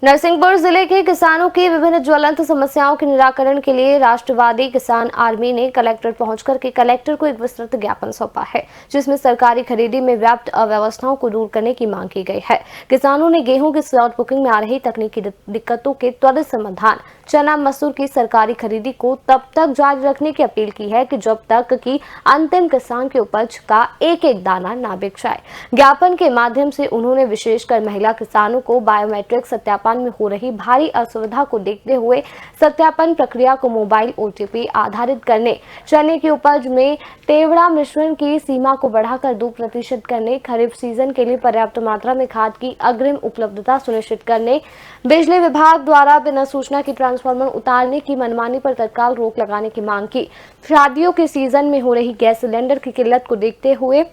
नरसिंहपुर जिले के किसानों की विभिन्न ज्वलंत समस्याओं के निराकरण के लिए राष्ट्रवादी किसान आर्मी ने कलेक्टर पहुंचकर के कलेक्टर को एक विस्तृत ज्ञापन सौंपा है, जिसमें सरकारी खरीदी में व्याप्त अव्यवस्थाओं को दूर करने की मांग की गई है। किसानों ने गेहूं की स्लॉट बुकिंग में आ रही तकनीकी दिक्कतों के त्वरित समाधान, चना मसूर की सरकारी खरीदी को तब तक जारी रखने की अपील की है कि जब तक कि अंतिम किसान की उपज का एक एक दाना ना बिक जाए। ज्ञापन के माध्यम से उन्होंने विशेषकर महिला किसानों को बायोमेट्रिक सत्यापन में हो रही भारी असुविधा को देखते हुए सत्यापन प्रक्रिया को मोबाइल OTP आधारित करने, चने की उपज में तेवड़ा मिश्रण की सीमा को बढ़ाकर 2% करने, खरीफ सीजन के लिए पर्याप्त मात्रा में खाद की अग्रिम उपलब्धता सुनिश्चित करने, बिजली विभाग द्वारा बिना सूचना की ट्रांसफार्मर उतारने की मनमानी पर तत्काल रोक लगाने की मांग की। शादियों के सीजन में हो रही गैस सिलेंडर की किल्लत को देखते हुए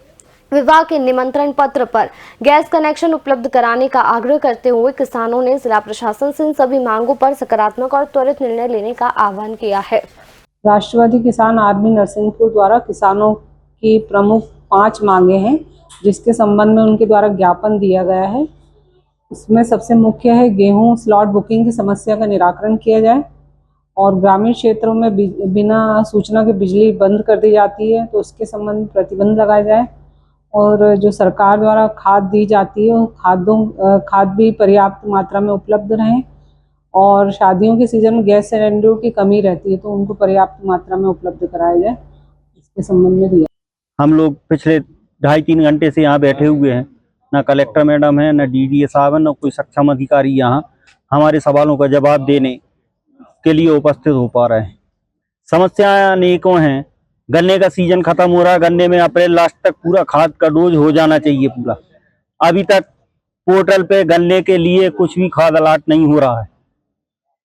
विवाह के निमंत्रण पत्र पर गैस कनेक्शन उपलब्ध कराने का आग्रह करते हुए किसानों ने जिला प्रशासन से इन सभी मांगों पर सकारात्मक और त्वरित निर्णय लेने का आह्वान किया है। राष्ट्रवादी किसान आर्मी नरसिंहपुर द्वारा किसानों की प्रमुख 5 मांगे हैं, जिसके संबंध में उनके द्वारा ज्ञापन दिया गया है। इसमें सबसे मुख्य है गेहूं स्लॉट बुकिंग की समस्या का निराकरण किया जाए और ग्रामीण क्षेत्रों में बिना सूचना के बिजली बंद कर दी जाती है तो उसके संबंध में प्रतिबंध लगाया जाए और जो सरकार द्वारा खाद दी जाती है खाद भी पर्याप्त मात्रा में उपलब्ध रहें और शादियों के सीजन में गैस सिलेंडरों की कमी रहती है तो उनको पर्याप्त मात्रा में उपलब्ध कराया जाए, इसके संबंध में दिया। हम लोग पिछले 2.5-3 घंटे से यहाँ बैठे हुए हैं, ना कलेक्टर मैडम है, ना DDA साहब है, ना कोई सक्षम अधिकारी यहाँ हमारे सवालों का जवाब देने के लिए उपस्थित हो पा रहे हैं। समस्याएं अनेकों हैं। गन्ने का सीजन खत्म हो रहा है, गन्ने में अप्रैल लास्ट तक पूरा खाद का डोज हो जाना चाहिए पूरा। अभी तक पोर्टल पे गन्ने के लिए कुछ भी खाद अलाट नहीं हो रहा है,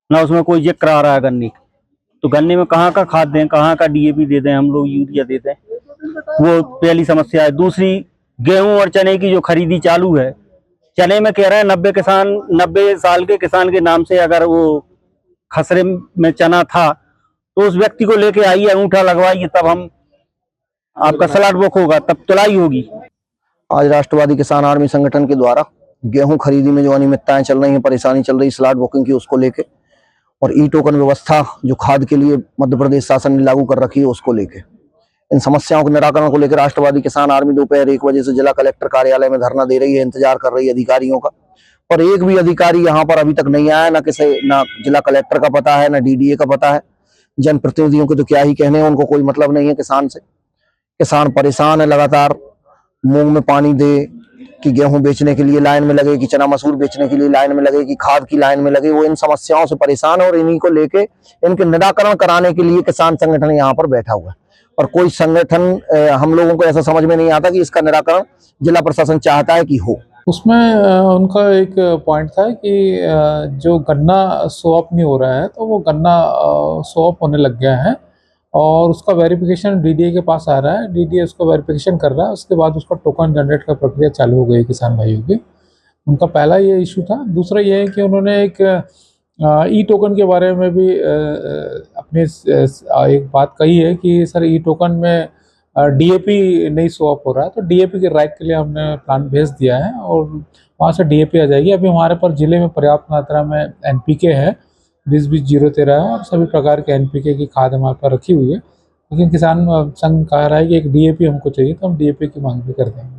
ना उसमें कोई जिक्र आ रहा है गन्ने का। तो गन्ने में कहाँ का खाद दें, कहाँ का DAP दे दें, हम लोग यूरिया दे दें, वो पहली समस्या है। दूसरी, गेहूं और चने की जो खरीदी चालू है, चने में कह रहे हैं 90 साल के किसान के नाम से अगर वो खसरे में चना था तो उस व्यक्ति को लेके आइए, अंगूठा लगवाइए, तब हम आपका स्लॉट बुक होगा, तब तुलाई होगी। आज राष्ट्रवादी किसान आर्मी संगठन के द्वारा गेहूं खरीदी में जो अनियमितताएं चल रही हैं, परेशानी चल रही स्लॉट बुकिंग की, उसको लेके और ई-टोकन व्यवस्था जो खाद के लिए मध्य प्रदेश शासन ने लागू कर रखी है, उसको लेके इन समस्याओं के निराकरण को लेकर राष्ट्रवादी किसान आर्मी दोपहर 1 बजे से जिला कलेक्टर कार्यालय में धरना दे रही है, इंतजार कर रही है अधिकारियों का। और एक भी अधिकारी यहाँ पर अभी तक नहीं आया, ना जिला कलेक्टर का पता है, ना DDA का पता है। जनप्रतिनिधियों के तो क्या ही कहने हैं, उनको कोई मतलब नहीं है किसान से। किसान परेशान है, लगातार मूंग में पानी दे कि गेहूं बेचने के लिए लाइन में लगे, कि चना मसूर बेचने के लिए लाइन में लगे, कि खाद की लाइन में लगे। वो इन समस्याओं से परेशान है और इन्हीं को लेके इनके निराकरण कराने के लिए किसान संगठन यहाँ पर बैठा हुआ है। और कोई संगठन हम लोगों को ऐसा समझ में नहीं आता कि इसका निराकरण जिला प्रशासन चाहता है कि हो। उसमें उनका एक पॉइंट था कि जो गन्ना स्वैप नहीं हो रहा है, तो वो गन्ना स्वैप होने लग गया है और उसका वेरिफिकेशन DDA के पास आ रहा है। DDA उसको वेरिफिकेशन कर रहा है, उसके बाद उसका टोकन जनरेट का प्रक्रिया चालू हो गई किसान भाइयों की। उनका पहला ये इशू था। दूसरा ये है कि उन्होंने एक ई-टोकन के बारे में भी अपने एक बात कही है कि सर ई-टोकन में DAP नहीं स्वैप हो रहा है, तो DAP के राइट के लिए हमने प्लान भेज दिया है और वहाँ से DAP आ जाएगी। अभी हमारे पास जिले में पर्याप्त मात्रा में NPK है, 20-20-013 है और सभी प्रकार के NPK की खाद हमारे पास रखी हुई है। लेकिन किसान संघ कह रहा है कि एक DAP हमको चाहिए, तो हम DAP की मांग भी कर देंगे।